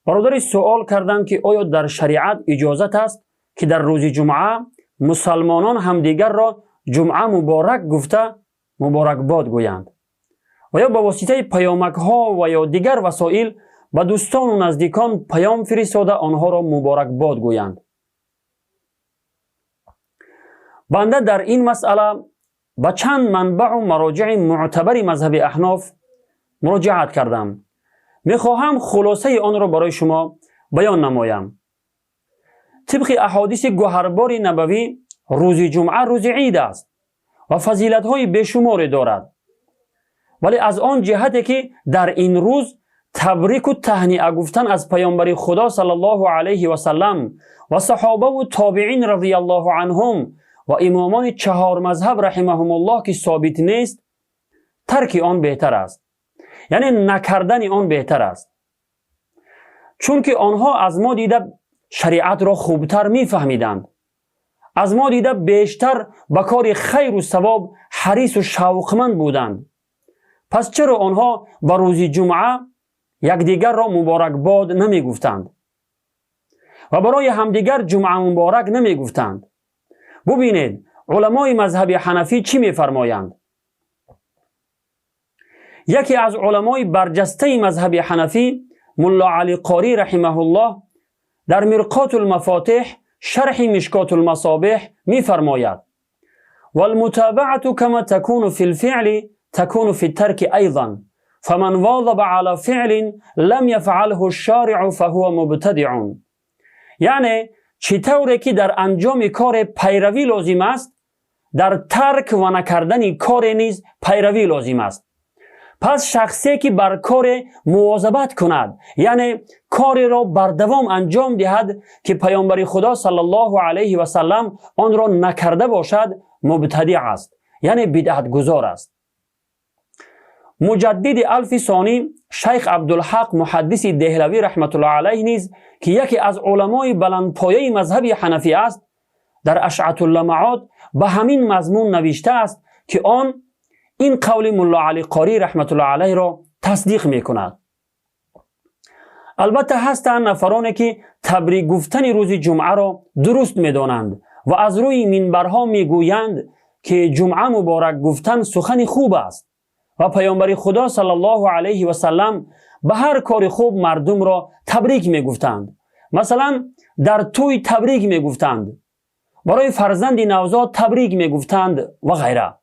برادری سوال کردند که آیا در شریعت اجازت است که در روز جمعه مسلمانان همدیگر را جمعه مبارک گفته مبارکباد گویند و یا با واسطه پیامک ها و یا دیگر وسایل به دوستان و نزدیکان پیام فرستاده آنها را مبارکباد گویند. بنده در این مسئله به چند منبع و مراجع معتبر مذهب احناف مراجعت کردم. میخواهم خلاصه آن را برای شما بیان نمایم. طبق احادیث گوهربار نبوی روز جمعه روز عید است و فضیلت های بیشماری دارد، ولی از آن جهتی که در این روز تبریک و تهنئه گفتن از پیامبر خدا صلی الله علیه و سلم و صحابه و تابعین رضی الله عنهم و امامان چهار مذهب رحمهم الله که ثابت نیست، ترک آن بهتر است، یعنی نکردن آن بهتر است، چون که آنها از ما دیده شریعت را خوبتر میفهمیدند، از ما دیده بیشتر به کار خیر و ثواب حریص و شوقمند بودند. پس چرا آنها به روز جمعه یکدیگر را مبارکباد نمی گفتند و برای همدیگر جمعه مبارک نمی گفتند؟ ببینید علمای مذهب حنفی چی می فرمایند. یکی از علمای برجسته مذهب حنفی ملا علی قاری رحمه الله در مرقات المفاتح شرح مشکات المصابیح می فرماید والمتابعة كما تكون في الفعل تكون في الترك أيضا فمن واظب على فعل لم يفعله الشارع فهو مبتدع. یعنی چطوری که در انجام کار پیروی لازم است، در ترک و نکردن کار نیز پیروی لازم است. پس شخصی که بر کار مواظبت کند، یعنی کاری را بر دوام انجام دهد که پیامبر خدا صلی الله علیه و سلم آن را نکرده باشد، مبتدع است، یعنی بدعت گذار است. مجدد الف ثانی شیخ عبدالحق محدث دهلوی رحمت الله علیه نیز که یکی از علمای بلندپایه مذهب حنفی است، در اشعة اللمعات به همین مضمون نوشته است که آن این قول ملا علی قاری رحمت الله علیه را تصدیق می کند. البته هستند نفرانی که تبریک گفتن روز جمعه را درست می دانند و از روی منبرها می گویند که جمعه مبارک گفتن سخن خوب است و پیامبر خدا صلی الله علیه و سلم به هر کار خوب مردم را تبریک می گفتند. مثلا در توی تبریک می گفتند، برای فرزند نوزاد تبریک می گفتند و غیره.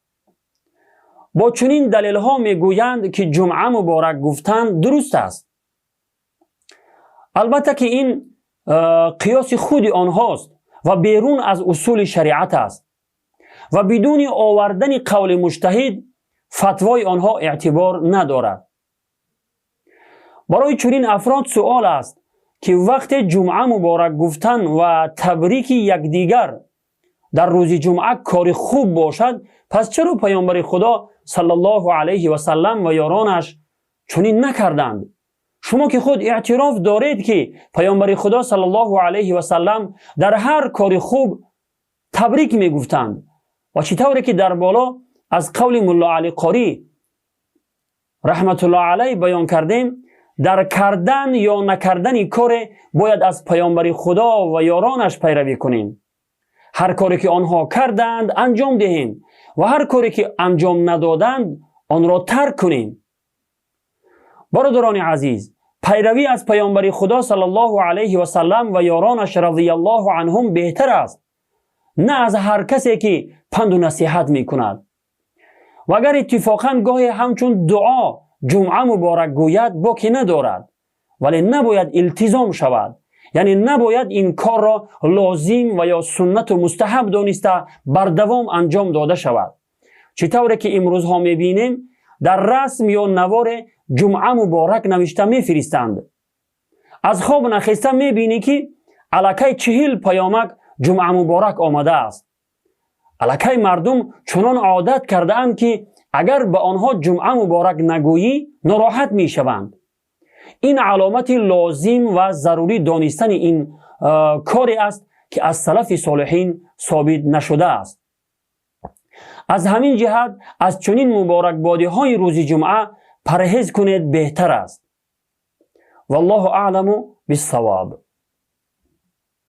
با چنین دلیل ها می گویند که جمعه مبارک گفتن درست است. البته که این قیاس خود آنهاست و بیرون از اصول شریعت است و بدون آوردن قول مجتهد فتوای آنها اعتبار ندارد. برای چنین افراد سوال است که وقت جمعه مبارک گفتن و تبریک یکدیگر در روز جمعه کار خوب باشد، پس چرا پیامبر خدا صلی الله علیه و سلم و یارانش چنین نکردند؟ شما که خود اعتراف دارید که پیامبر خدا صلی الله علیه و سلم در هر کار خوب تبریک می گفتند و چطوری که در بالا از قول ملا علی قاری رحمت الله علیه بیان کردیم، در کردن یا نکردن کار باید از پیامبر خدا و یارانش پیروی کنیم. هر کاری که آنها کردند انجام دهیم و هر کاری که انجام ندادند آن را ترک کنیم. برادران عزیز، پیروی از پیامبر خدا صلی الله علیه و سلم و یارانش رضی الله عنهم بهتر است، نه از هر کسی که پند و نصیحت می کند. و اگر اتفاقا گاهی همچون دعا جمعه مبارک گوید باکی ندارد، ولی نباید التزام شود، یعنی نباید این کار را لازم و یا سنت و مستحب دانسته بر دوام انجام داده شود. چطوری که امروز ها میبینیم در رسم یا نوار جمعه مبارک نوشته میفرستند. از خواب نخسته میبینی که الکی 40 پیامک جمعه مبارک آمده است. الکی مردم چنان عادت کرده اند که اگر به آنها جمعه مبارک نگویی ناراحت میشوند. این علامت لازم و ضروری دانستن این کاری است که از سلف صالحین ثابت نشده است. از همین جهت از چنین مبارکبادی های روز جمعه پرهیز کنید بهتر است. والله اعلم بالصواب.